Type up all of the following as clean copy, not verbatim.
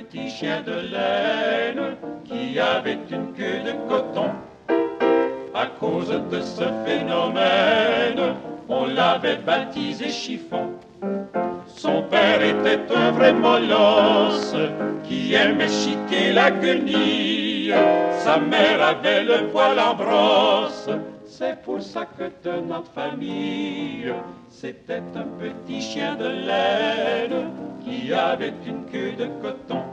petit chien de laine qui avait une queue de coton. À cause de ce phénomène, on l'avait baptisé Chiffon. Son père était un vrai molosse qui aimait chiquer la guenille. Sa mère avait le poil en brosse. C'est pour ça que de notre famille, c'était un petit chien de laine qui avait une queue de coton.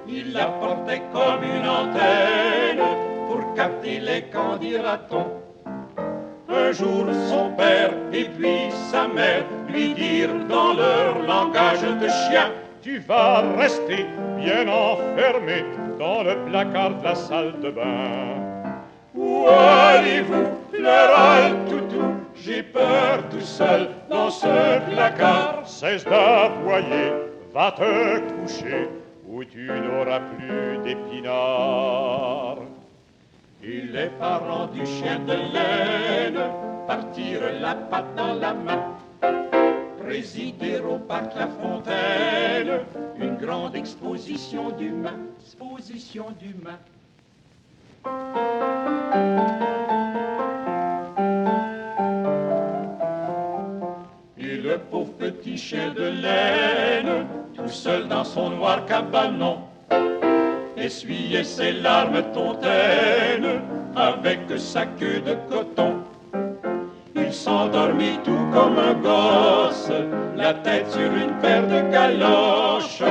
Il la portait comme une antenne pour capter les candidatons. Un jour, son père et puis sa mère lui dirent dans leur langage de chien: tu vas rester bien enfermé dans le placard de la salle de bain. Où allez-vous, pleura le toutou? J'ai peur tout seul dans ce placard. Cesse d'aboyer, va te coucher, où tu n'auras plus d'épinards. Et les parents du chien de laine partirent la patte dans la main, présider au parc La Fontaine une grande exposition d'humains. Et le pauvre petit chien de laine, tout seul dans son noir cabanon, essuyait ses larmes tontaines avec sa queue de coton. Il s'endormit tout comme un gosse, la tête sur une paire de galoches,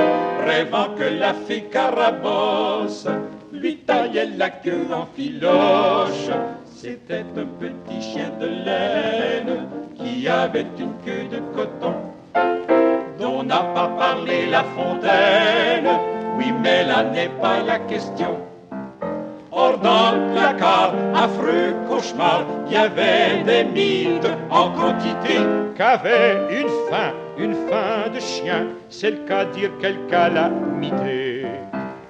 rêvant que la fée Carabosse lui taillait la queue en filoche. C'était un petit chien de laine qui avait une queue de coton, dont n'a pas parlé La Fontaine. Oui, mais là n'est pas la question. Or dans le placard, affreux cauchemar, il y avait des mythes en quantité. Qu'avait une faim de chien, c'est le cas dire quelle calamité.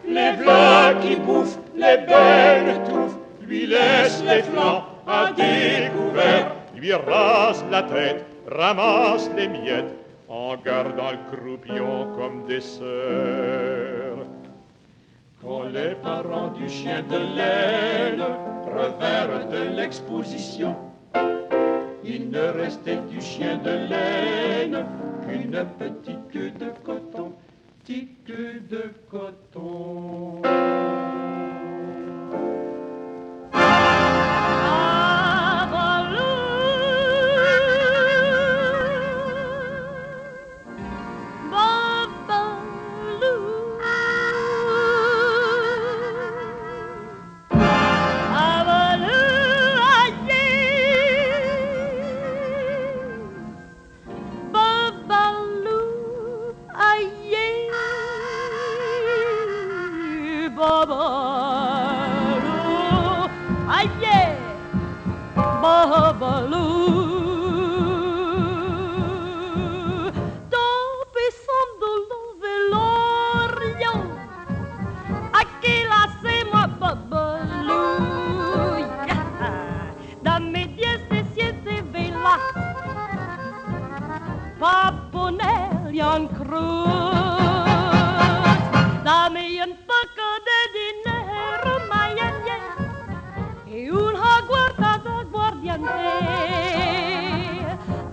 Les v'là qui bouffent les belles touffes, lui laissent les flancs à découvert, lui rase la tête, ramasse les miettes, en gardant le croupion comme dessert. Quand les parents du chien de laine revinrent de l'exposition, il ne restait du chien de laine qu'une petite queue de coton, petite queue de coton.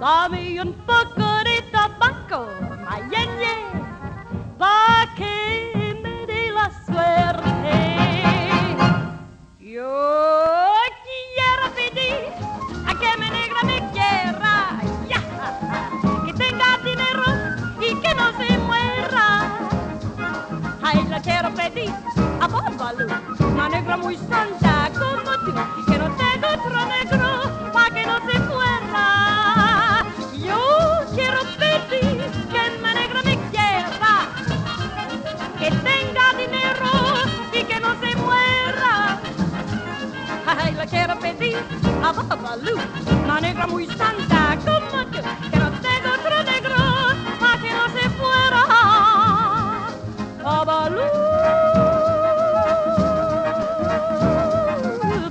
Dame un poco de tabaco, mayenye, pa' que me dé la suerte. Yo quiero pedir a que mi negra me quiera, ya, que tenga dinero y que no se muera. Ay, la quiero pedir a Babalu, una negra muy santa como tú, que no tenga otro negro pa' que no se muera. Que tenga dinero y que no se muera. Ay, la quiero pedir a Babalu, una negra muy santa como tú, que no tenga otro negro para que no se fuera. Babalu,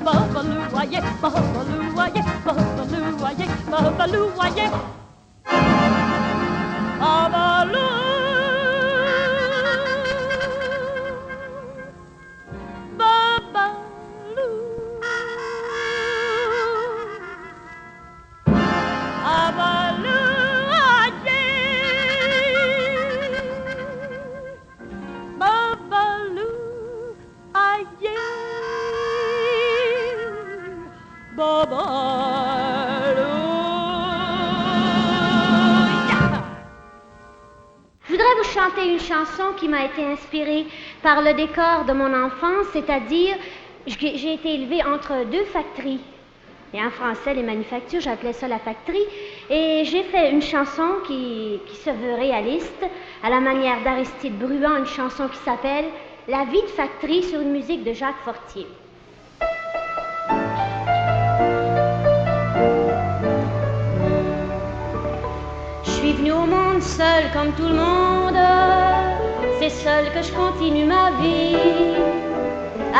Babalu, aye, Babalu, aye, Babalu, aye, Babalu, aye, Babalu. Je voudrais vous chanter une chanson qui m'a été inspirée par le décor de mon enfance, c'est-à-dire j'ai été élevée entre deux factories. Et en français, les manufactures, j'appelais ça la factorie. Et j'ai fait une chanson qui se veut réaliste, à la manière d'Aristide Bruant, une chanson qui s'appelle « La vie de factory » sur une musique de Jacques Fortier. Je suis venue au monde seule comme tout le monde, c'est seule que je continue ma vie.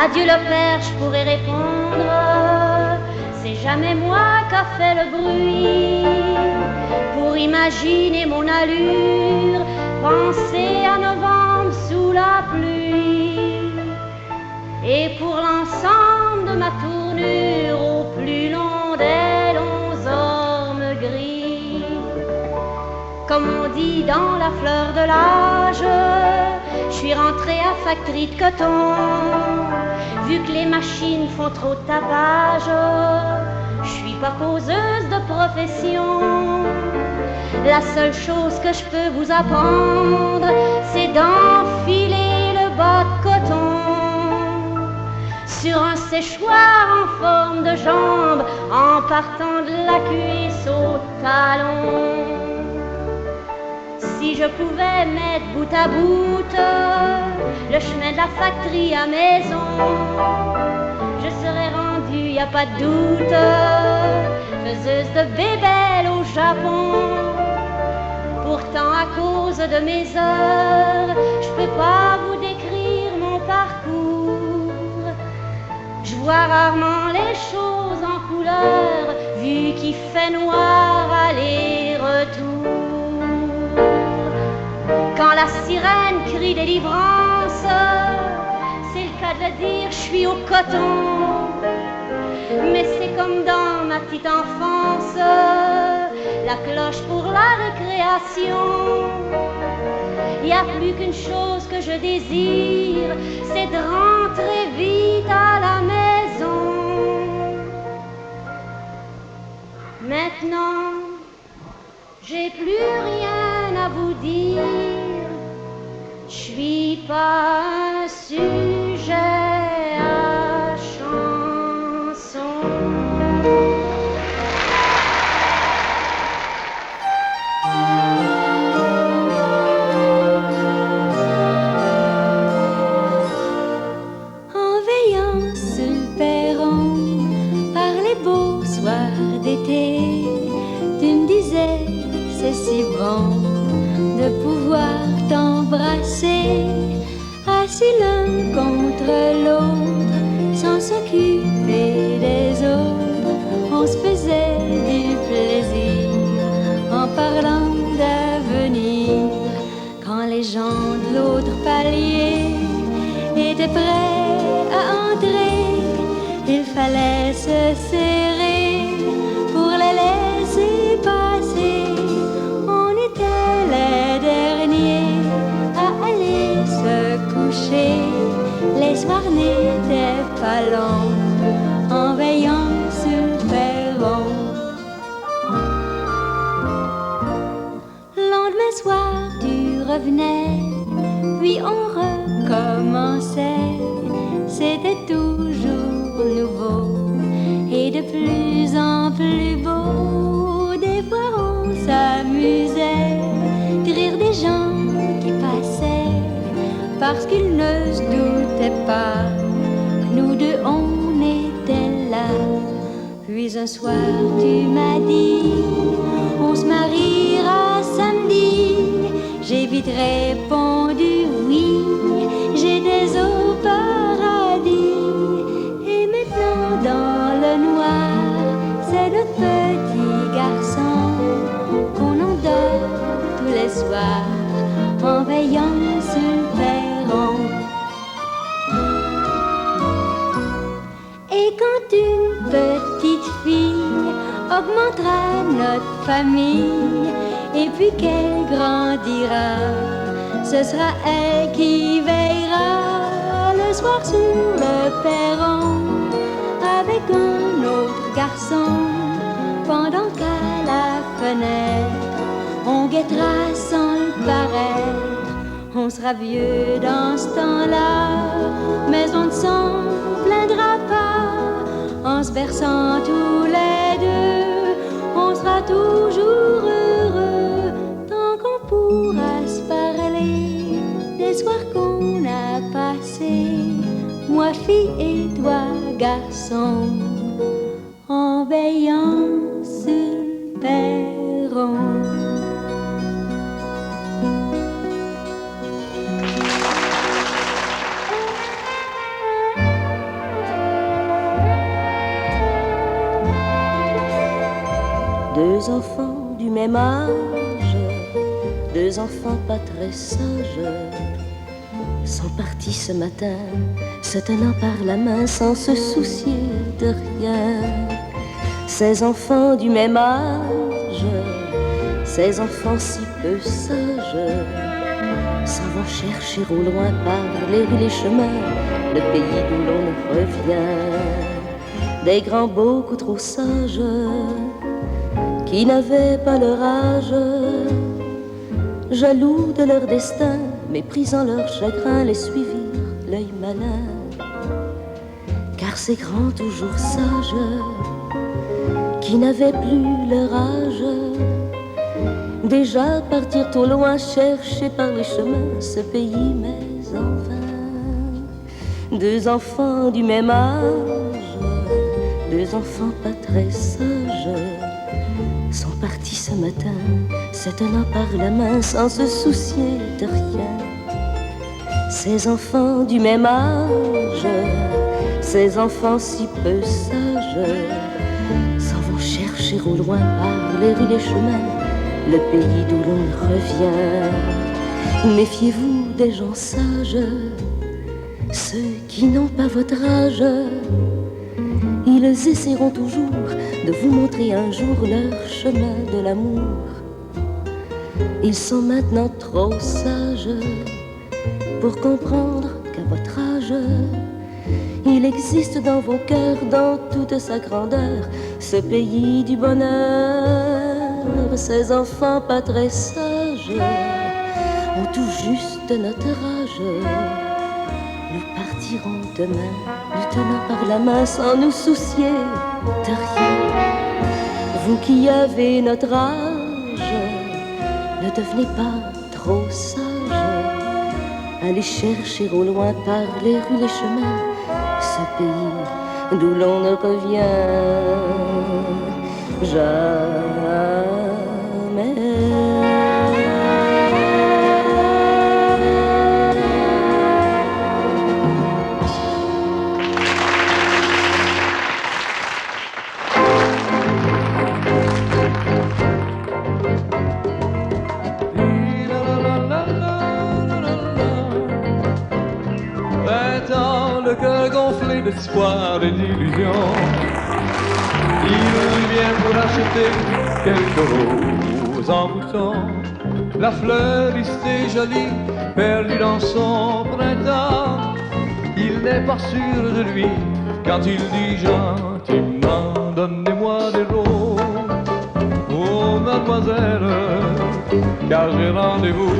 Adieu le père, je pourrais répondre, c'est jamais moi qu'a fait le bruit. Pour imaginer mon allure, penser à novembre sous la pluie. Et pour l'ensemble de ma tournure, au plus long des longs ormes gris. Comme on dit dans la fleur de l'âge, je suis rentrée à factory de coton. Vu que les machines font trop de tapage, je suis pas causeuse de profession. La seule chose que je peux vous apprendre, c'est d'enfiler le bas de coton sur un séchoir en forme de jambe, en partant de la cuisse au talon. Si je pouvais mettre bout à bout le chemin de la factory à maison, je serais rendue, y a pas de doute, faiseuse de bébelles au Japon. Pourtant, à cause de mes heures, je peux pas vous décrire mon parcours. Je vois rarement les choses en couleur, vu qu'il fait noir aller-retour. Quand la sirène crie délivrance, c'est le cas de le dire, je suis au coton. Mais c'est comme dans ma petite enfance, la cloche pour la récréation. Il n'y a plus qu'une chose que je désire, c'est de rentrer vite à la maison. Maintenant, j'ai plus rien à vous dire. Je suis pas un sujet à chanson. En veillant sur le perron par les beaux soirs d'été, tu me disais c'est si bon de pouvoir t'embrasser, assis l'un contre l'autre, sans s'occuper des autres. On se faisait du plaisir en parlant d'avenir. Quand les gens de l'autre palier étaient prêts à entrer, il fallait se serrer pour les laisser passer. On était les derniers à aller se coucher. Les soirs n'étaient pas longs en veillant sur le perron. Lendemain soir tu revenais, puis on recommençait. C'était toujours nouveau et de plus en plus beau. Des fois on s'amusait de rire des gens qui passaient, parce qu'ils ne se doutaient pas que nous deux on était là. Puis un soir tu m'as dit, on se mariera samedi. J'ai vite répondu oui, j'étais au paradis. Et maintenant dans le noir, c'est le petit garçon qu'on endort tous les soirs en veillant sur le perron. Et quand une petite fille augmentera notre famille, et puis qu'elle grandira, ce sera elle qui veillera le soir sur le perron avec un autre garçon, pendant qu'à la fenêtre, on guettera sans le paraître. On sera vieux dans ce temps-là, mais on ne s'en plaindra pas. En se berçant tous les deux, on sera toujours heureux, tant qu'on pourra se parler des soirs qu'on a passés, moi fille et toi garçon, en veillant sur le perron. Deux enfants du même âge, deux enfants pas très sages, sont partis ce matin, se tenant par la main sans se soucier de rien. Ces enfants du même âge, ces enfants si peu sages, s'en vont chercher au loin par les rues, les chemins, le pays d'où l'on revient. Des grands beaucoup trop sages, qui n'avaient pas leur âge, jaloux de leur destin, méprisant leur chagrin, les suivirent l'œil malin. Car ces grands toujours sages, qui n'avaient plus leur âge, déjà partirent au loin chercher par les chemins ce pays, mais en vain. Deux enfants du même âge, deux enfants pas très sages, sont partis ce matin, se tenant par la main sans se soucier de rien. Ces enfants du même âge, ces enfants si peu sages, s'en vont chercher au loin par les rues, les chemins, le pays d'où l'on revient. Méfiez-vous des gens sages, ceux qui n'ont pas votre âge. Ils essaieront toujours de vous montrer un jour leur chemin de l'amour. Ils sont maintenant trop sages pour comprendre qu'à votre âge, il existe dans vos cœurs, dans toute sa grandeur, ce pays du bonheur. Ces enfants pas très sages ont tout juste notre âge. Nous partirons demain, nous tenant par la main sans nous soucier de rien. Vous qui avez notre âge, ne devenez pas trop sages. Allez chercher au loin par les rues, les chemins, ce pays d'où l'on ne revient jamais. Le cœur gonflé d'espoir et d'illusion, il vient pour acheter quelques roses en bouton. La fleuriste est jolie, perdue dans son printemps. Il n'est pas sûr de lui quand il dit gentiment: donnez-moi des roses, oh mademoiselle, car j'ai rendez-vous,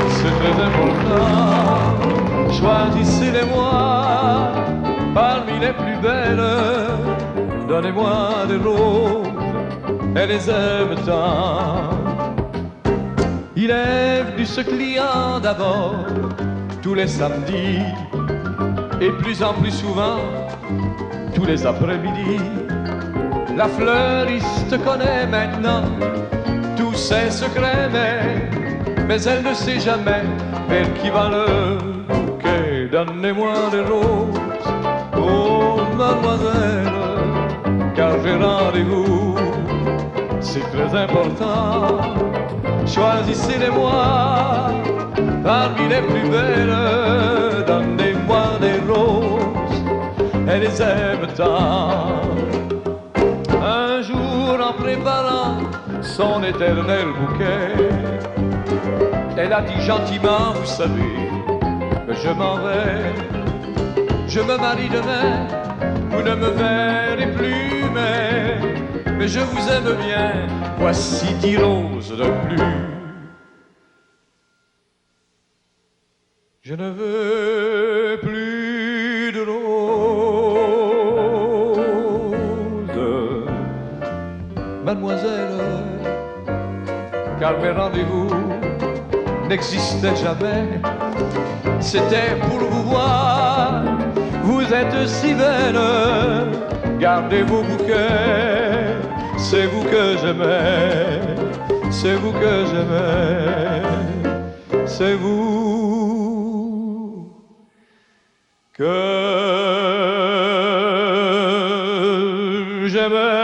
c'est très important. Choisissez-les-moi parmi les plus belles, donnez-moi des roses, elle les aime tant. Il est venu ce client d'abord tous les samedis, et plus en plus souvent tous les après-midi. La fleuriste connaît maintenant tous ses secrets, mais elle ne sait jamais vers qui va le bouquet. Donnez-moi des roses, oh mademoiselle, car j'ai rendez-vous, c'est très important. Choisissez-les-moi parmi les plus belles, donnez-moi des roses, elle les aime tant. Un jour, en préparant son éternel bouquet, elle a dit gentiment: vous savez, je m'en vais, je me marie demain vous ne me verrez plus, mais je vous aime bien, voici 10 roses de plus. Je ne veux plus de roses, mademoiselle, car mes rendez-vous n'existaient jamais. C'était pour vous voir, vous êtes si belle, gardez vos bouquets, c'est vous que j'aimais, c'est vous que j'aimais, c'est vous que j'aimais.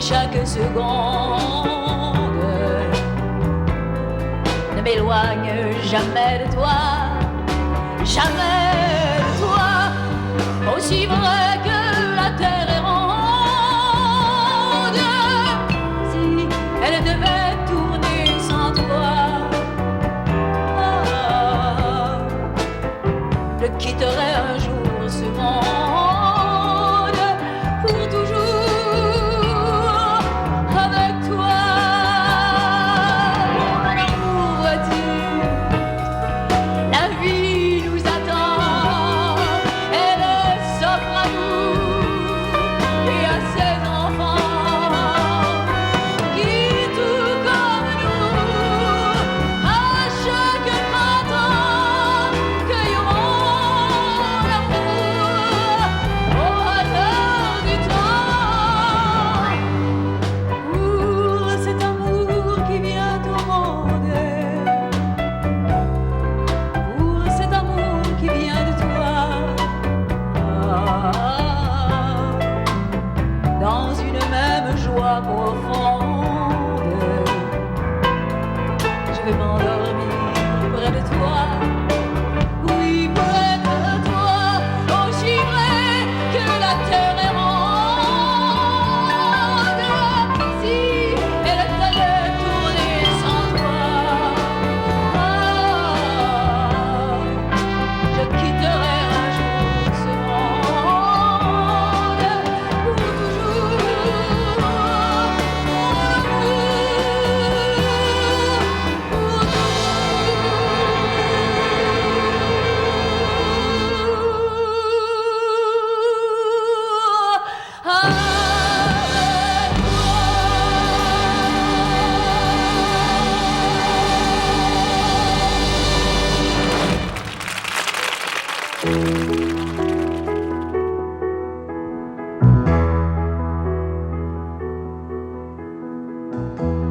Chaque seconde ne m'éloigne jamais de toi, jamais de toi, aussi vrai que la terre est ronde. Si elle devait tourner sans toi, je quitterai un jour ce monde pour toujours.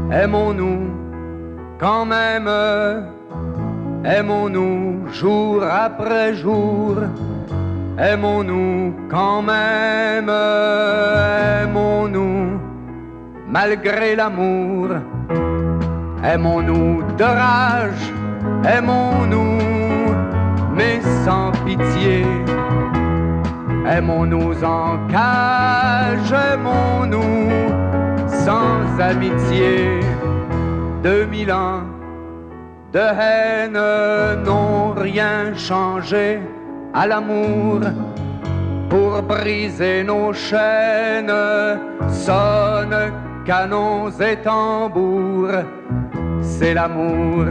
Aimons-nous quand même, aimons-nous jour après jour, aimons-nous quand même, aimons-nous malgré l'amour, aimons-nous de rage, aimons-nous mais sans pitié, aimons-nous en cage, aimons-nous sans amitié. 2000 ans de haine n'ont rien changé à l'amour. Pour briser nos chaînes, sonnent canons et tambours. C'est l'amour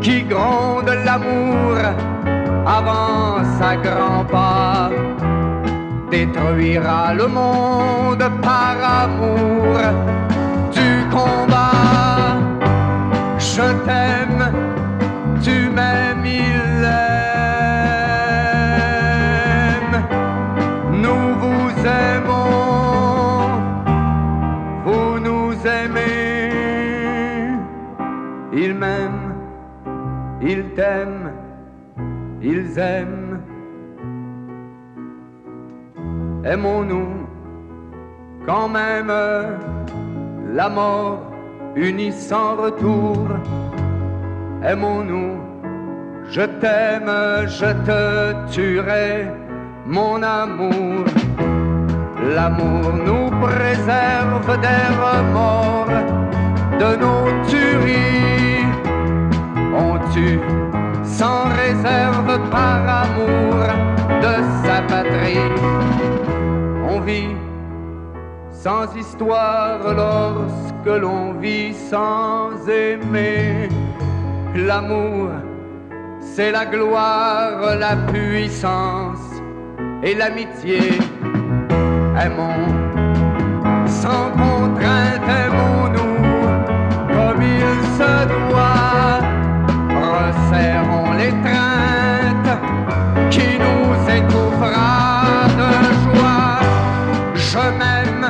qui gronde, l'amour avance à grands pas, détruira le monde par amour du combat. Je t'aime, tu m'aimes, il aime. Nous vous aimons, vous nous aimez. Il m'aime, il t'aime, ils aiment. aimons-nous quand même la mort unie sans retour. Aimons-nous, je t'aime, je te tuerai, mon amour. L'amour nous préserve des remords, de nos tueries. On tue sans réserve par amour de sa patrie. On vit sans histoire lorsque l'on vit sans aimer. L'amour, c'est la gloire, la puissance et l'amitié. Aimons sans contrainte, aimons-nous comme il se doit. Resserrons l'étreinte qui nous étouffera de joie. Je m'aime,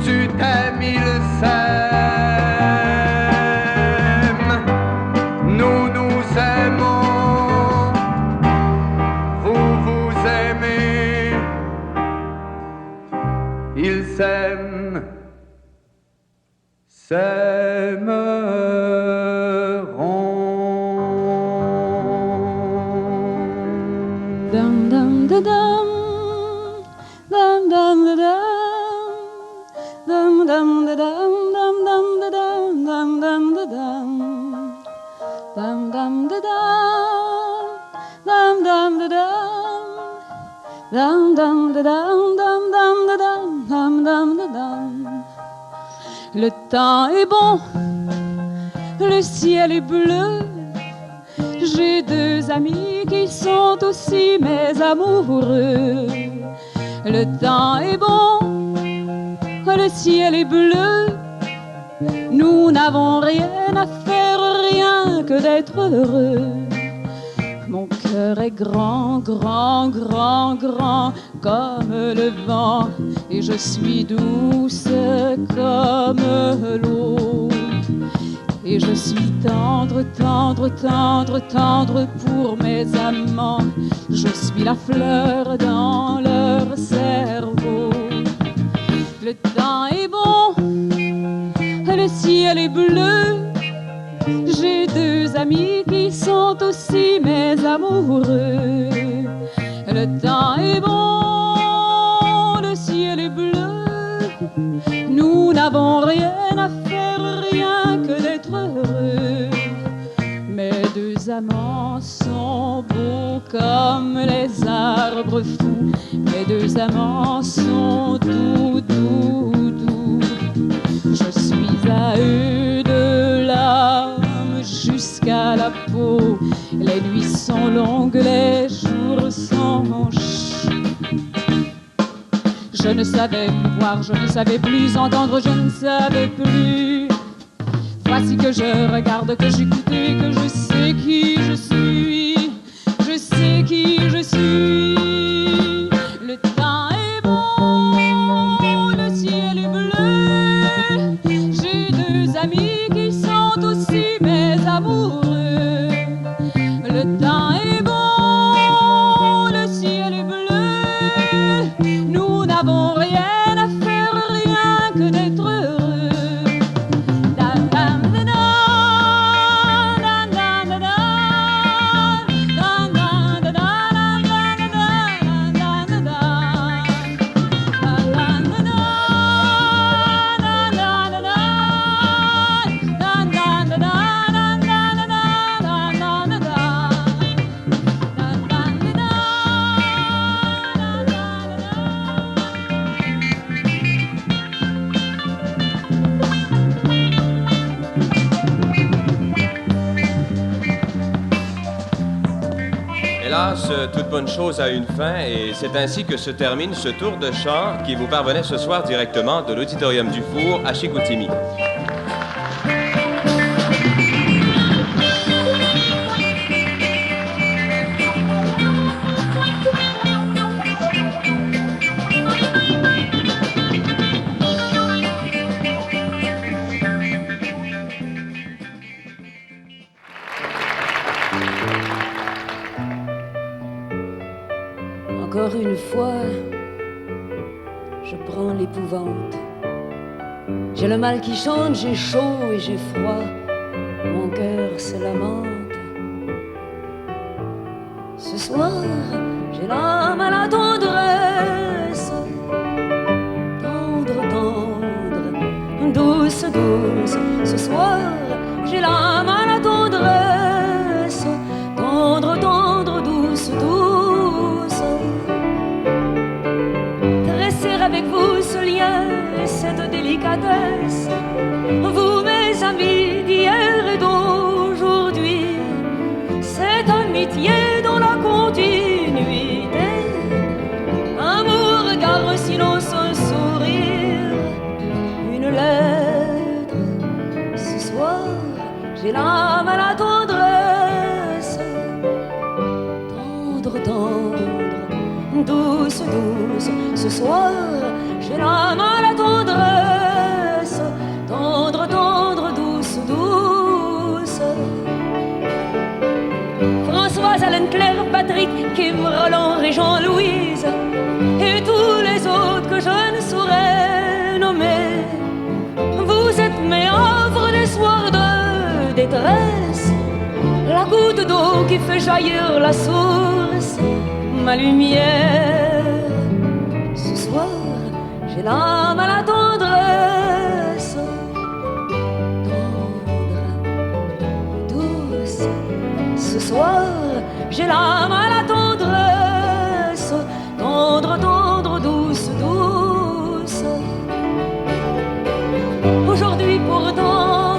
tu t'aimes, il s'aime. Nous nous aimons, vous vous aimez. Ils s'aiment, s'aimeront. Dum dum da dum, dum dum da dum, dum dum da dum, dum dum da dum, dum dum da dum, dum dum da dum, dum dum da dum, dum dum da dum, dum dum da dum, dum dum da dum. Le temps est bon, le ciel est bleu. J'ai deux amis qui sont aussi mes amoureux. Le temps est bon, le ciel est bleu. Nous n'avons rien à faire, rien que d'être heureux. Mon cœur est grand, grand, grand, grand comme le vent, et je suis douce comme l'eau. Et je suis tendre, tendre, tendre, tendre pour mes amants. Je suis la fleur dans leur cerveau. Le temps est bon, le ciel est bleu. J'ai deux amis qui sont aussi mes amoureux. Le temps est bon, le ciel est bleu. Nous n'avons rien à faire, rien que d'être heureux. Mes deux amants sont beaux comme les arbres fous. Mes deux amants sont doux, doux, doux. Je suis à eux de l'âme jusqu'à la peau. Les nuits sont longues, les jours sont chauds. Je ne savais plus voir, je ne savais plus entendre, je ne savais plus. Voici que je regarde, que j'écoute et que je sais qui je suis. Je sais qui je suis. Le temps est bon, le ciel est bleu. J'ai deux amis qui sont aussi mes amoureux. Le temps est bon, le ciel est bleu. Nous n'avons rien à faire, rien que d'être heureux. Hélas, toute bonne chose a une fin, et c'est ainsi que se termine ce tour de chant qui vous parvenait ce soir directement de l'Auditorium du Four à Chicoutimi. Encore une fois, J'ai le mal qui chante, j'ai chaud et j'ai froid, mon cœur se lamente. Ce soir, j'ai l'âme à la tendresse, tendre, tendre, douce, douce. Ce soir, j'ai l'âme à la tendresse, tendre, tendre, douce, douce. Dresser avec vous ce lien et cette délicatesse, vous mes amis d'hier et d'aujourd'hui, cette amitié dans la continuité, un mot, regard, un silence, un sourire, une lettre. Ce soir, j'ai l'âme à la tendresse, tendre, tendre, douce, douce. Ce soir, j'ai l'âme à la tendresse, tendre, tendre, douce, douce. Françoise, Alain, Claire, Patrick, Kim, Roland et Jean-Louise, et tous les autres que je ne saurais nommer. Vous êtes mes havres des soirs de détresse, la goutte d'eau qui fait jaillir la source, ma lumière. Ce soir, j'ai l'âme à la tendresse, tendre, douce. Ce soir, j'ai l'âme à la tendresse, tendre, tendre, douce, douce. Aujourd'hui pourtant,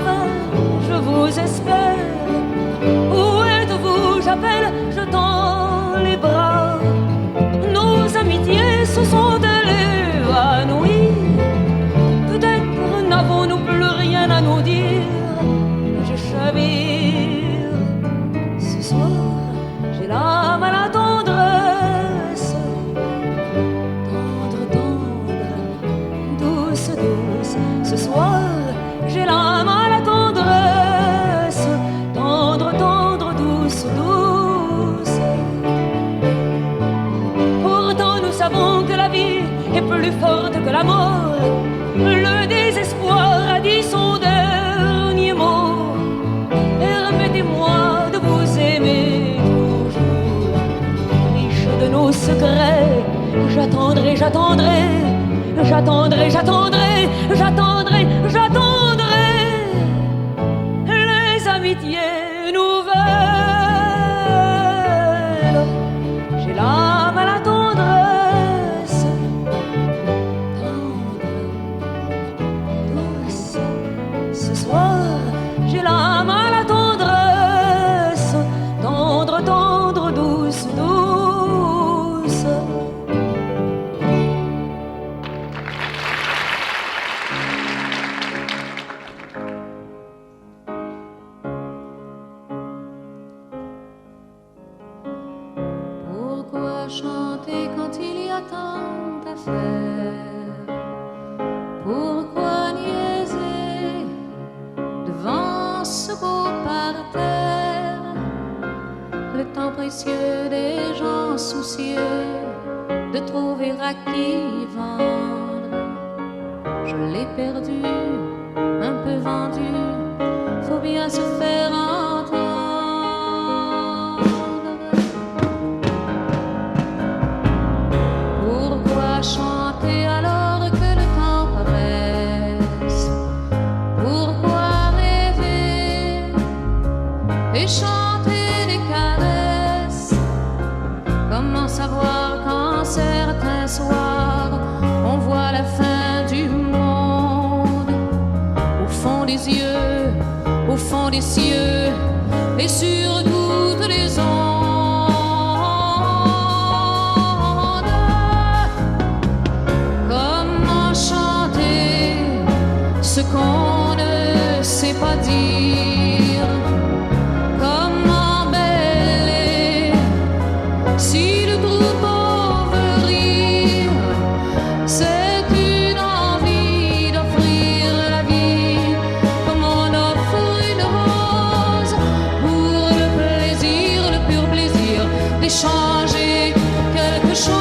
je vous espère. Où êtes-vous? J'appelle, je tends les bras. Nos amitiés se sont-elles évanouies? Peut-être n'avons-nous plus rien à nous dire. Je chavire. Ce soir, j'ai l'âme à la tendresse, tendre, tendre, douce, douce. Ce soir, j'ai l'âme à la tendresse, tendre, tendre, douce, douce. Pourtant nous savons que la vie est plus forte que la mort. Le désespoir a dit son dernier mot. Permettez-moi de vous aimer toujours, riche de nos secrets. J'attendrai, j'attendrai, j'attendrai, j'attendrai, j'attendrai, j'attendrai les amitiés nouvelles. J'ai l'âme à la tendresse, tendre, douce. Ce soir, j'ai l'âme à la tendresse, tendre, tendre, douce, douce. Pourquoi chanter quand il y a tant à faire? Pourquoi niaiser devant ce beau parterre? Le temps précieux des gens soucieux de trouver à qui vendre. Je l'ai perdu, un peu vendu, faut bien se faire entendre. Pourquoi chanter alors que le temps presse? Pourquoi rêver et chanter des caresses? Comment savoir quand certains soirs on voit la fin du monde? Au fond des yeux, au fond des cieux et sur toutes les ondes. Comment chanter ce qu'on ne sait pas dire? Comment bêler si le troupeau veut rire? C'est une envie d'offrir la vie comme on offre une rose, pour le plaisir, le pur plaisir d'échanger quelque chose.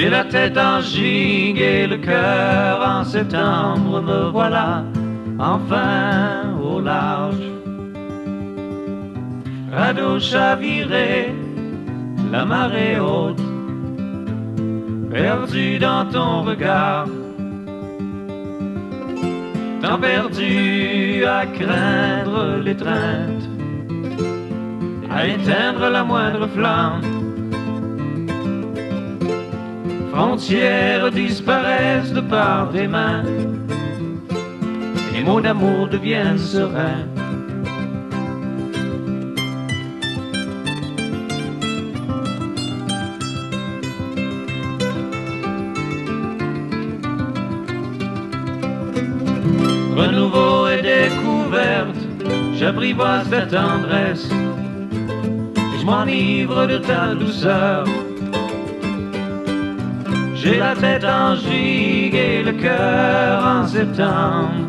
J'ai la tête en gigue et le cœur en septembre, me voilà enfin au large. Radeau chaviré, la marée haute, perdu dans ton regard. Temps perdu à craindre l'étreinte, à éteindre la moindre flamme. Frontières disparaissent de par tes mains, les mots d'amour deviennent sereins. Renouveau et découverte, j'apprivoise ta tendresse, et je m'enivre de ta douceur. J'ai la tête en gigue et le cœur en septembre,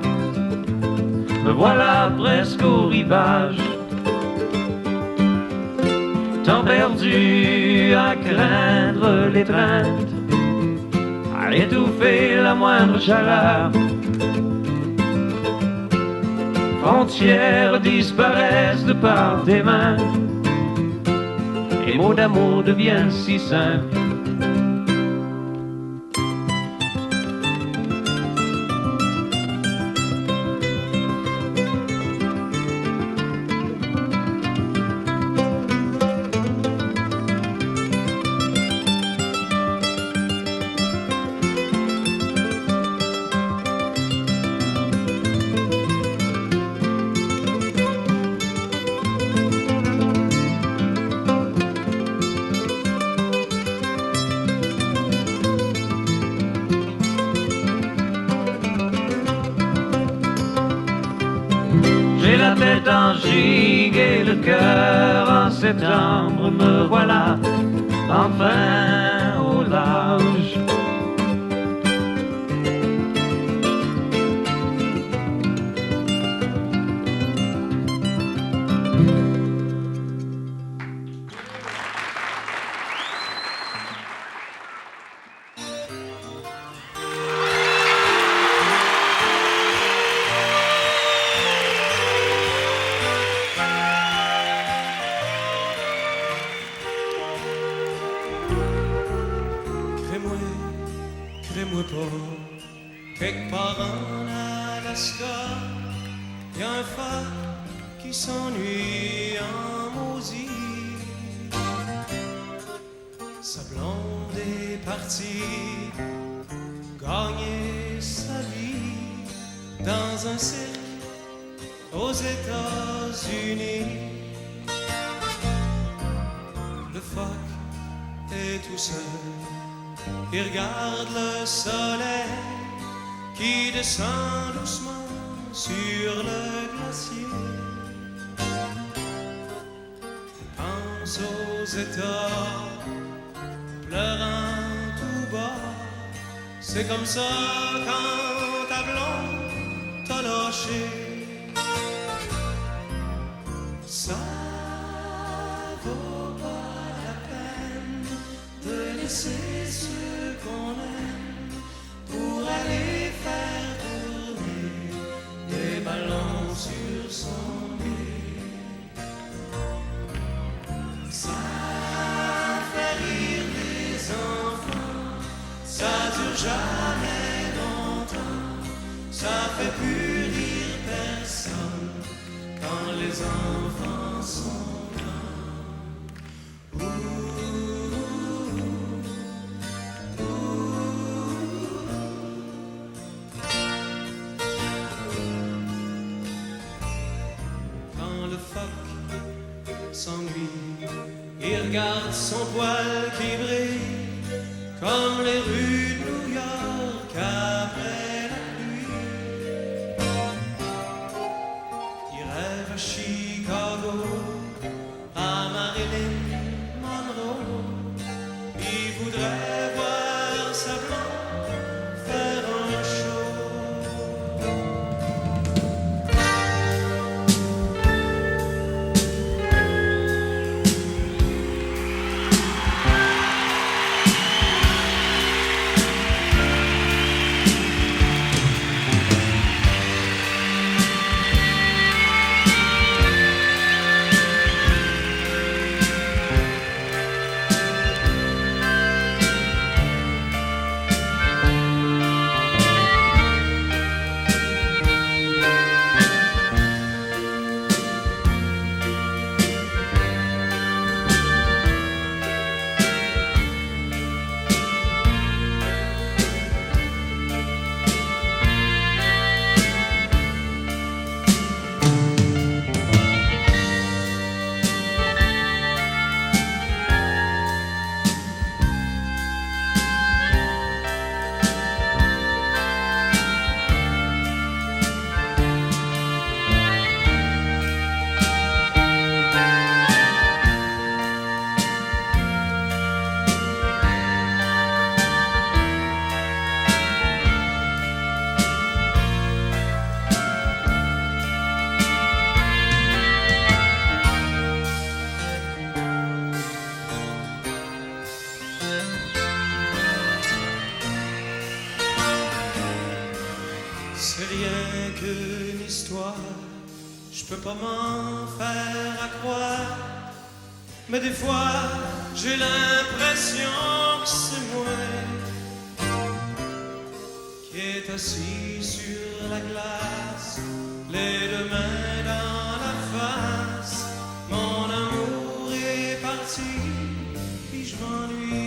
me voilà presque au rivage. Temps perdu à craindre l'étreinte, à étouffer la moindre chaleur. Frontières disparaissent de par tes mains, et mots d'amour deviennent si simples. J'ai la tête en gigue et le cœur en septembre, me voilà enfin au large. Crée-moi pas, quelque part en Alaska, y a un phare qui s'ennuie en maudit. Sa blonde est partie gagner sa vie dans un cirque aux États-Unis. Le phoque est tout seul, il regarde le soleil qui descend doucement sur le glacier. Il pense aux États, pleurant tout bas. C'est comme ça quand ta blonde t'a lâché. Ça vaut pas la peine de laisser ceux qu'on aime pour aller faire tourner des ballons sur son nez. Ça fait rire les enfants, ça dure jamais longtemps, ça fait plus rire personne quand les enfants sont grands. Quand le phoque s'ennuie, il regarde son poil qui brille comme les rues de New York après la pluie. Il rêve à Chicago, à Marilyn Monroe. Il voudrait voir sa blonde faire un show. je peux pas m'en faire à croire, mais des fois j'ai l'impression que c'est moi qui est assis sur la glace, les deux mains dans la face. Mon amour est parti, puis je m'ennuie.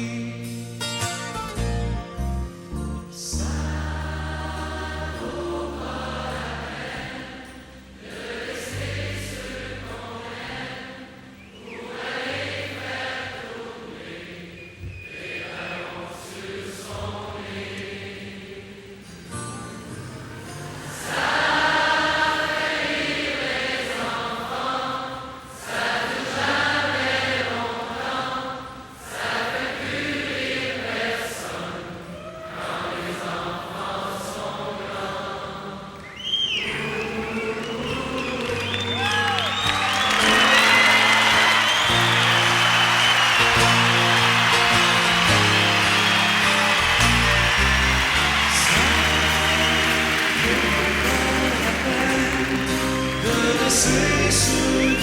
C'est ce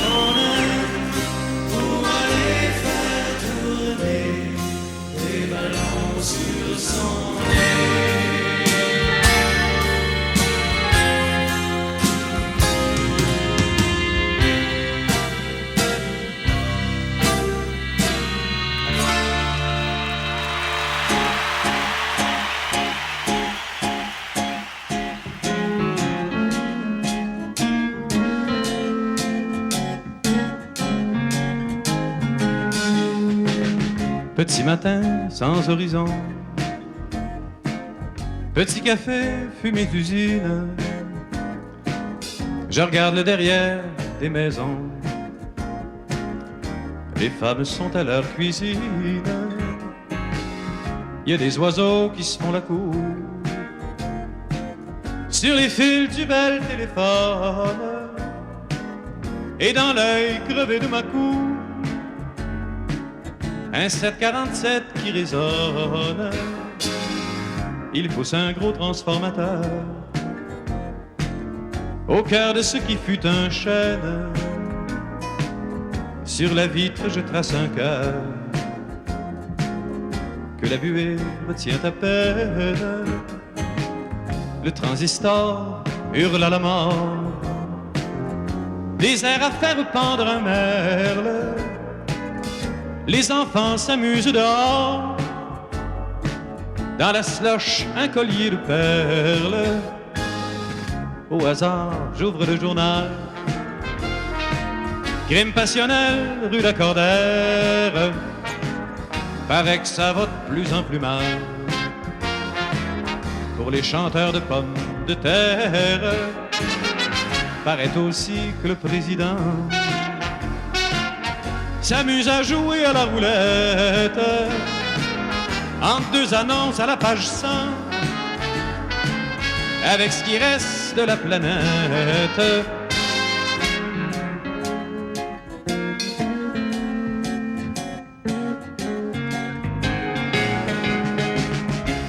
qu'on aime pour aller faire tourner des ballons sur son Petit matin sans horizon, petit café, fumée d'usine. Je regarde le derrière des maisons, les femmes sont à leur cuisine. Il y a des oiseaux qui se font la cour sur les fils du bel téléphone, et dans l'œil crevé de ma cour un 747 qui résonne. Il pousse un gros transformateur au cœur de ce qui fut un chêne. Sur la vitre je trace un cœur que la buée retient à peine. Le transistor hurle à la mort, des airs à faire pendre un merle. Les enfants s'amusent dehors, dans la slush un collier de perles. Au hasard, j'ouvre le journal, crime passionnel, rue d'Accordère. Paraît que ça va de plus en plus mal pour les chanteurs de pommes de terre. Paraît aussi que le président s'amuse à jouer à la roulette entre deux annonces à la page 100 avec ce qui reste de la planète.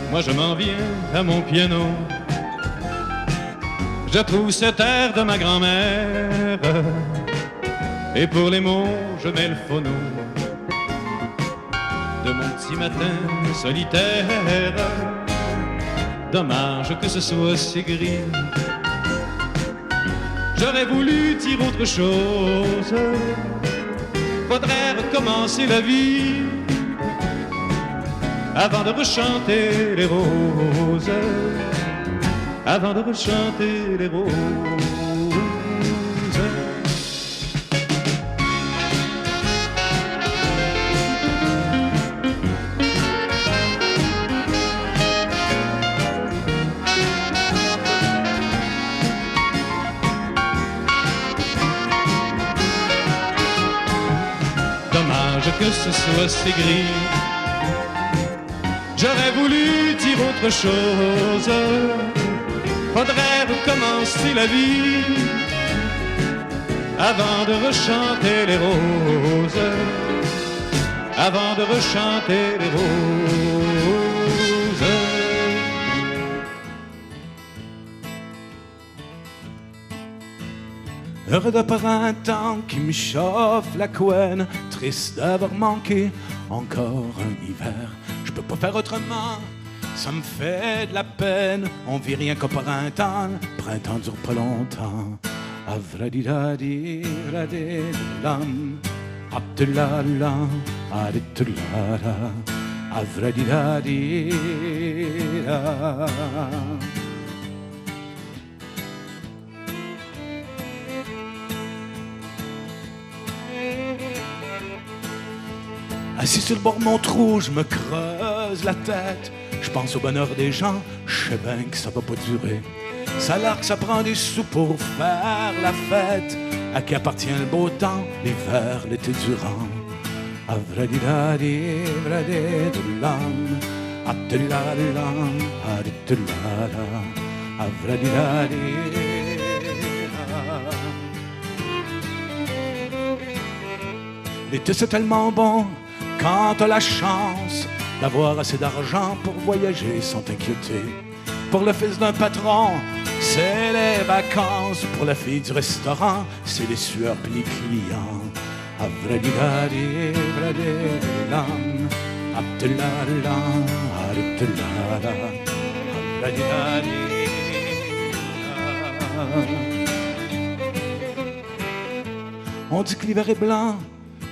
Moi je m'en viens à mon piano, je trouve cet air de ma grand-mère, et pour les mots, je mets le phono de mon petit matin solitaire. Dommage que ce soit si gris, j'aurais voulu dire autre chose. Faudrait recommencer la vie avant de rechanter les roses, avant de rechanter les roses. Que ce soit si gris, j'aurais voulu dire autre chose. Faudrait recommencer la vie avant de rechanter les roses, avant de rechanter les roses. Heure de printemps qui me chauffe la couenne, triste d'avoir manqué encore un hiver. Je peux pas faire autrement, ça me fait de la peine. On vit rien qu'au printemps, printemps dure pas longtemps. Avradidadi, radidalam, abdulala, aditulala, avradidadi. Assis sur le bord de mon trou, je me creuse la tête. Je pense au bonheur des gens, je sais bien que ça va pas durer. Ça a l'air que ça prend des sous pour faire la fête. À qui appartient le beau temps, l'hiver, l'été durant. Avradidadi, vradidulam, abdulalam, aditulala, avradidadi. L'été c'est tellement bon quand t'as la chance d'avoir assez d'argent pour voyager sans t'inquiéter. Pour le fils d'un patron, c'est les vacances. Pour la fille du restaurant, c'est les sueurs pis les clients. Avradidadi, vradidulam, abdulala, aditulala, avradidadi. On dit que l'hiver est blanc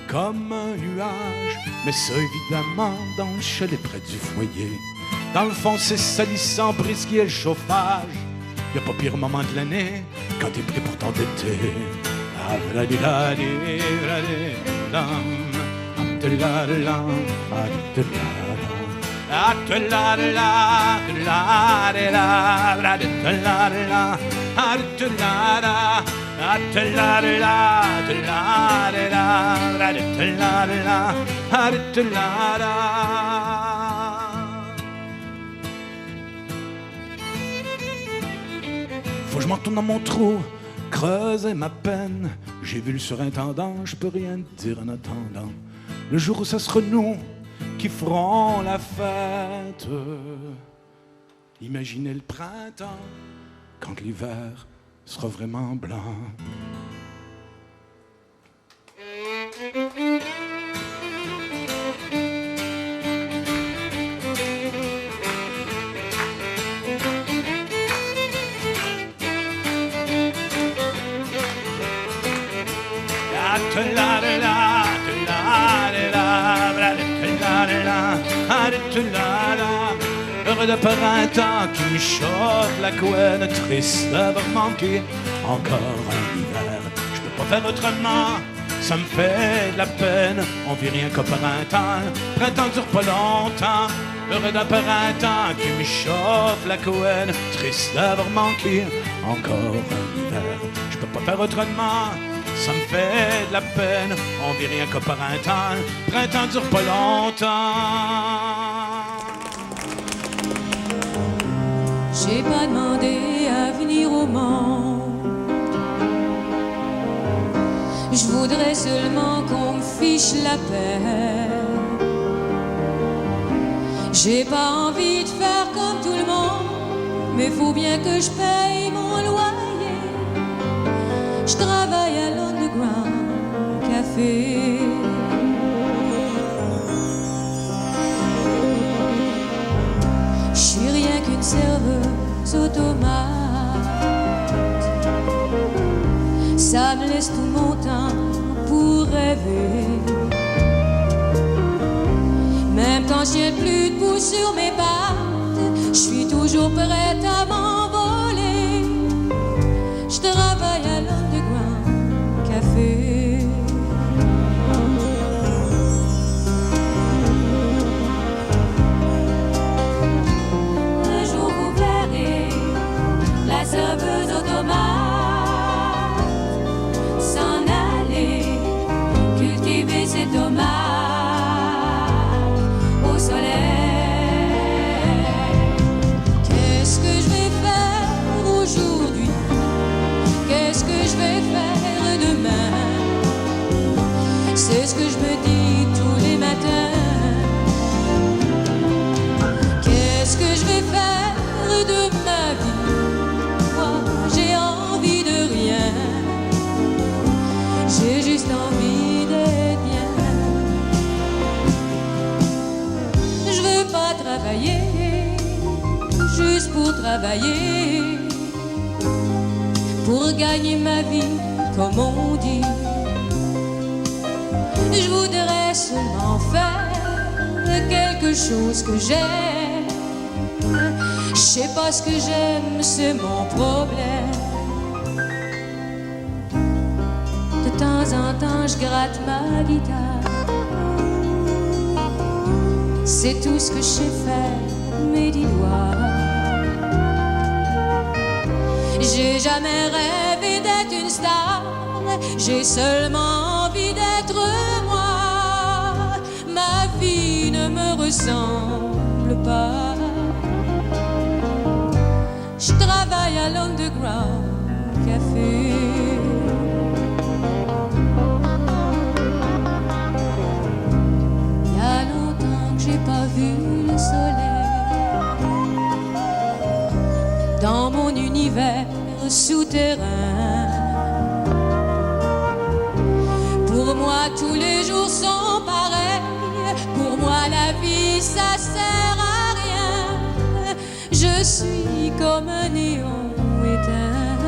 comme un nuage, mais ça évidemment dans le chalet près du foyer. Dans le fond c'est salissant, brisquer le chauffage. Y'a pas pire moment de l'année quand t'es prêt pour t'endetter. Avradidadi, vradidulam, abdulala, aditulala, aditulala, aditulala, aditulala. Faut que je m'en retourne dans mon trou, creuser ma peine. J'ai vu le surintendant, je peux rien dire en attendant. Le jour où ça sera nous qui ferons la fête. Imaginez le printemps quand l'hiver sera vraiment blanc. Heure de printemps qui me chauffe la couenne, triste d'avoir manqué encore un hiver. Je peux pas faire autrement, ça me fait de la peine. On vit rien qu'au printemps, printemps dure pas longtemps. Heure de printemps qui me chauffe la couenne, triste d'avoir manqué encore un hiver. Je peux pas faire autrement, ça me fait de la peine. On vit rien qu'au printemps, printemps dure pas longtemps. J'ai pas demandé à venir au monde. Je voudrais seulement qu'on me fiche la paix. J'ai pas envie de faire comme tout le monde, mais faut bien que je paye mon loyer. Je travaille à l'Underground Café. Je suis rien qu'une serveuse automate. Ça me laisse tout mon temps pour rêver. Même quand j'ai plus de pouce sur mes pattes, je suis toujours prête à m'envoler. Je travaille à l'Underground Café. Un jour vous verrez la serveuse automate s'en aller cultiver ses tomates au soleil. Qu'est-ce que je vais faire aujourd'hui? Qu'est-ce que je vais faire demain? C'est ce que je me dis tous les matins. Qu'est-ce que je vais faire de ma vie? Moi, j'ai envie de rien. juste envie d'être bien. Je veux pas travailler juste pour travailler, pour gagner ma vie comme on dit. Je voudrais seulement faire quelque chose que j'aime. Je sais pas ce que j'aime, c'est mon problème. De temps en temps, je gratte ma guitare. C'est tout ce que je sais faire de mes 10 doigts. J'ai jamais rêvé d'être une star. J'ai seulement envie d'être moi. Ma vie ne me ressemble pas. Je travaille à l'Underground Café. Il y a longtemps que j'ai pas vu le soleil dans mon univers souterrain. Pour moi, tous les jours sont pareils. Pour moi, la vie, ça sert à rien. Je suis comme un néon éteint.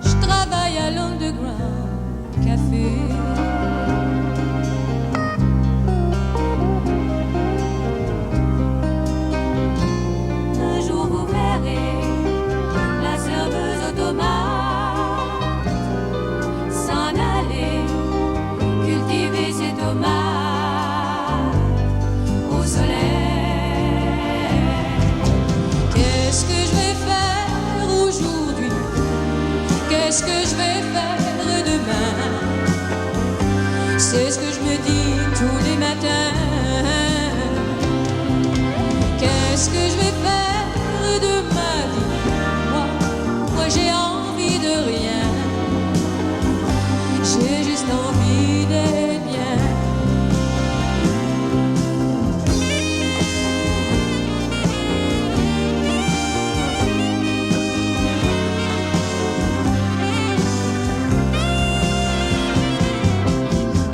Je travaille à l'Underground Café. Un jour, vous verrez la serveuse automate s'en aller cultiver ses tomates au soleil. Qu'est-ce que je vais faire aujourd'hui? Qu'est-ce que je vais faire demain? C'est ce que je me dis tous les matins. Qu'est-ce que je vais faire de ma vie? Moi j'ai envie de rien. J'ai juste envie d'être bien.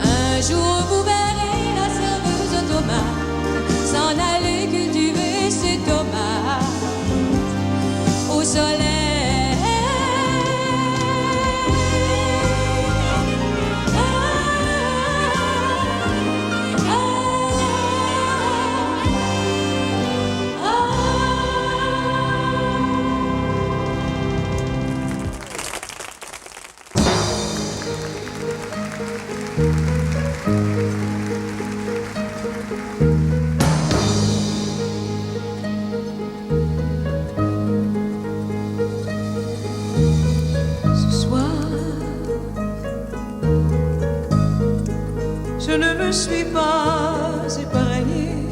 Un jour vous verrez la serveuse automate s'en aller cultiver ses tomates au soleil. Ce soir, je ne me suis pas épargnée.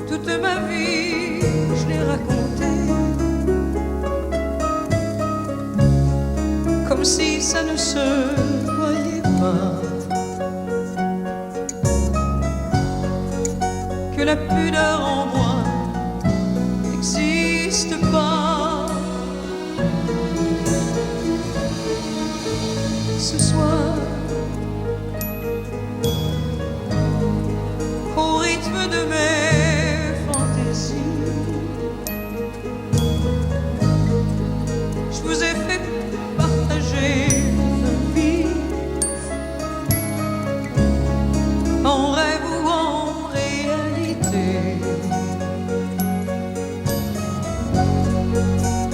Toute ma vie, je l'ai racontée, comme si ça ne se voyait pas. Que la pudeur en moi n'existe pas. Ce soir, au rythme de mes fantaisies, je vous ai fait partager ma vie, en rêve ou en réalité.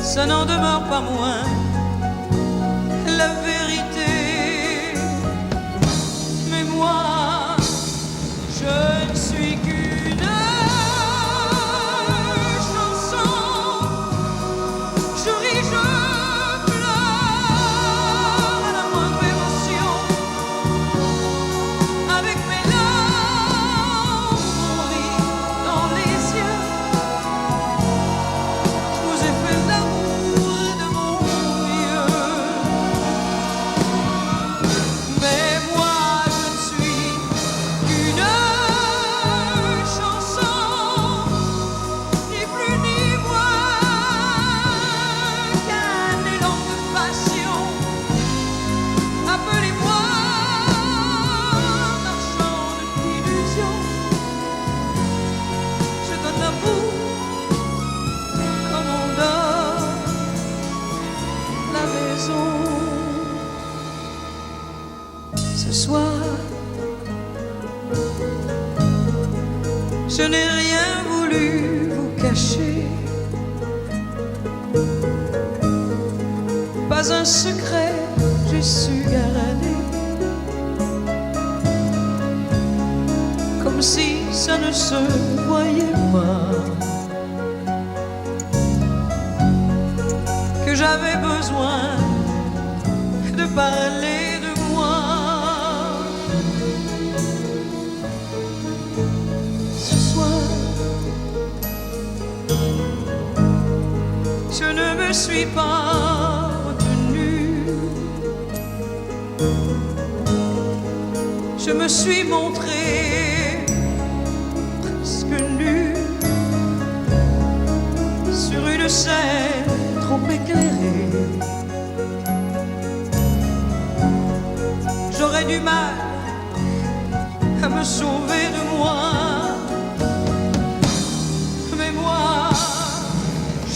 Ça n'en demeure pas moins la vérité. Mais moi, je ne suis qu'une chanson. Je ris, je pleure à la moindre émotion. Avec mes larmes, mon lit dans les yeux, je vous ai fait l'amour de mon mieux. raison. Ce soir, je n'ai rien voulu vous cacher, pas un secret j'ai su garder, comme si ça ne se voyait pas, que j'avais besoin de parler de moi. Ce soir, je ne me suis pas retenue, je me suis montrée presque nue sur une scène trop éclairée. J'aurais du mal à me sauver de moi, mais moi,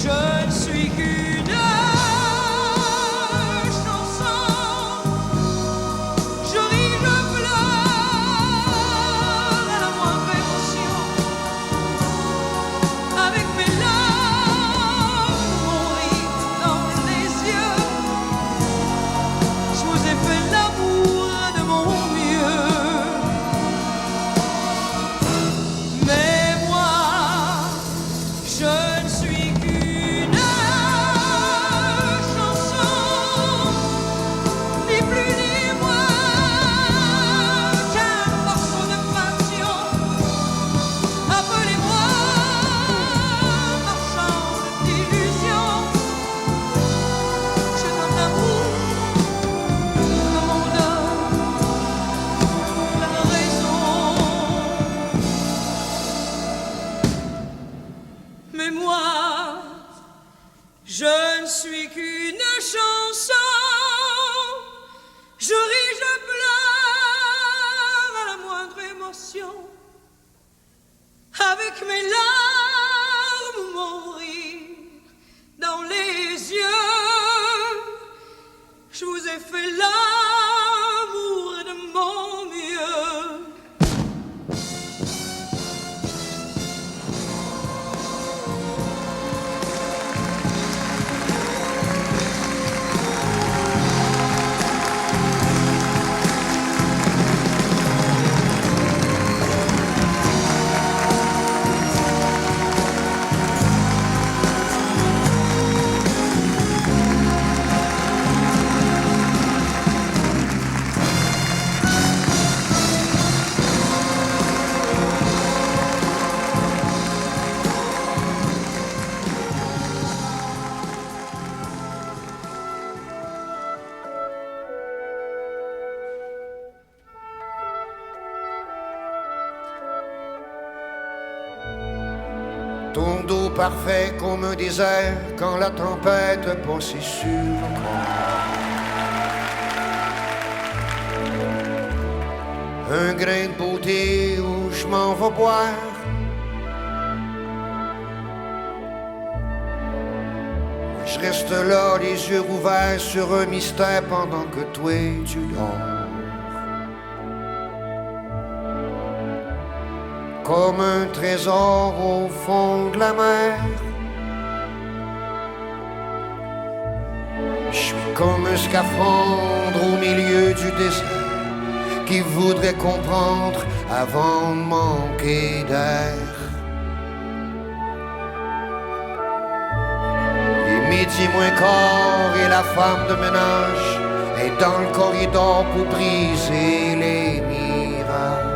je ne suis qu'une chanson. Je ris, je pleure à la moindre émotion, avec mes larmes, mon rire dans les yeux. Je vous ai fait l'amour de mon mieux, mais moi, je ne suis qu'une chanson, ni plus ni moins qu'un morceau de passion. Appelez-moi marchand d'illusions. Je donne l'amour comme on donne la raison, mais moi, je ne suis qu'une chanson. Je ris, je pleure à la moindre émotion, avec mes larmes, mon rire dans les yeux. Je vous ai fait l'amour de mon mieux. Ton dos parfait comme un désert quand la tempête passait sur moi. Un grain de beauté où je m'en vais boire. Je reste là, les yeux ouverts sur un mystère pendant que toi tu dors. Comme un trésor au fond de la mer. Je suis comme un scaphandre au milieu du désert qui voudrait comprendre avant de manquer d'air. Il est midi moins quart et la femme de ménage est dans le corridor pour briser les mirages.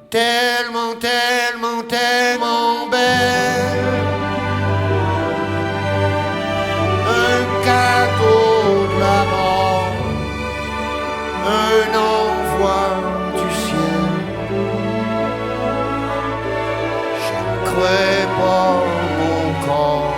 Tellement, tellement, tellement belle. Un cadeau de la mort, un envoi du ciel. Je ne crois pas mon corps.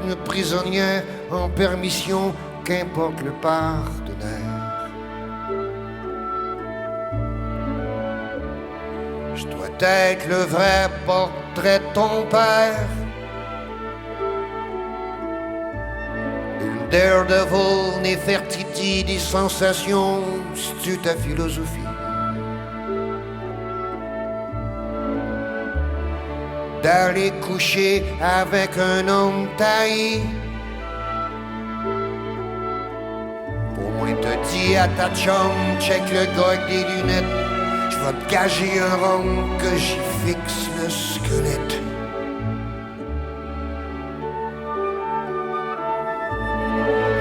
une prisonnière en permission, qu'importe le partenaire. Je dois être le vrai portrait de ton père. Une daredevil, Néfertiti des sensations, c'est-tu ta philosophie? D'aller coucher avec un homme taillé. Pour moi, te dis à ta chum, check le gars avec des lunettes. Je vais te gager un rhum que j'y fixe le squelette.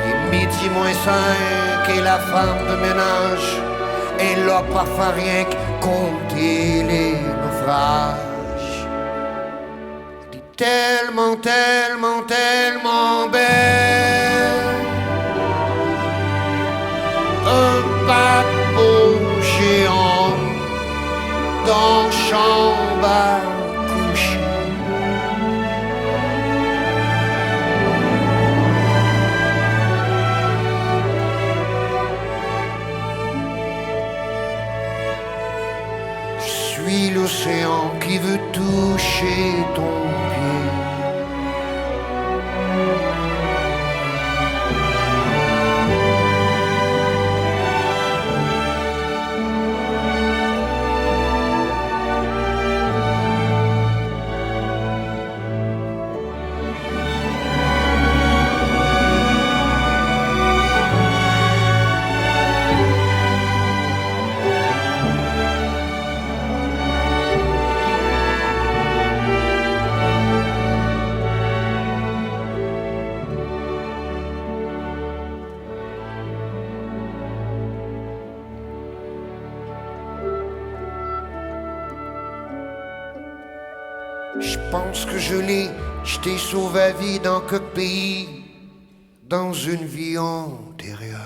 Il est midi moins 5 et la femme de ménage est là pas faire rien que compter les naufrages. Tellement, tellement, tellement belle. Un paquebot géant dans chambre à coucher. Je suis l'océan qui veut toucher ton pied. Je pense que je l'ai, je t'ai sauvé la vie dans quel pays, dans une vie antérieure.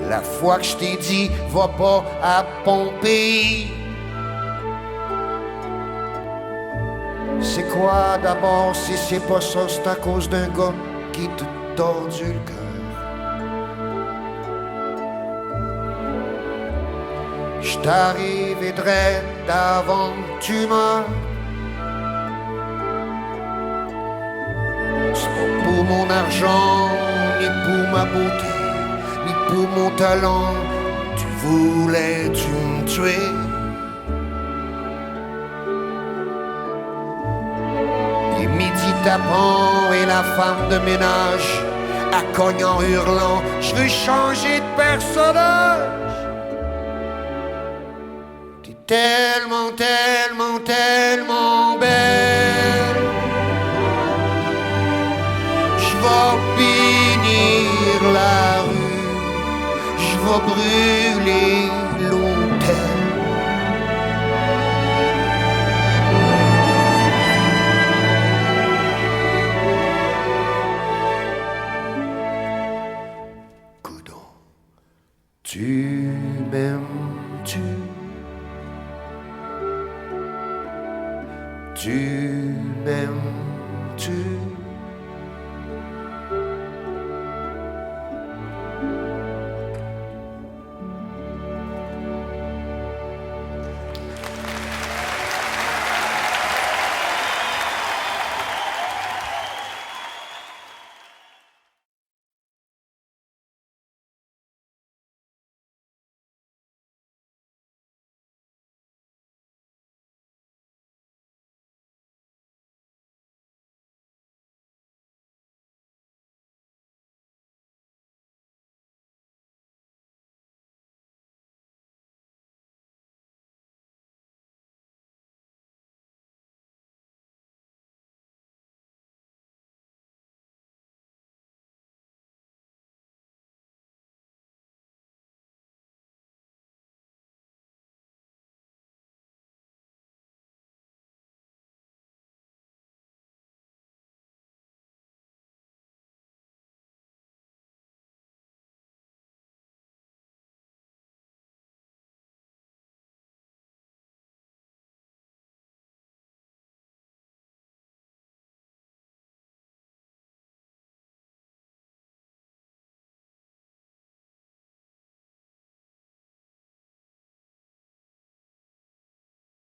La fois que je t'ai dit, va pas à Pompéi. C'est quoi d'abord, si c'est pas ça, c'est à cause d'un gars qui te tordu le cœur. J't'arrive et drette avant que tu meurs. C'est pas pour mon argent, ni pour ma beauté, ni pour mon talent. Tu voulais-tu me tuer? Et midi tapant et la femme de ménage à cogne en hurlant, je veux changer de personnage. Tellement, tellement, tellement belle. Je vais bénir la rue, je vais brûler l'hôtel. Coudon, tu m'aimes-tu? Tu m'aimes-tu?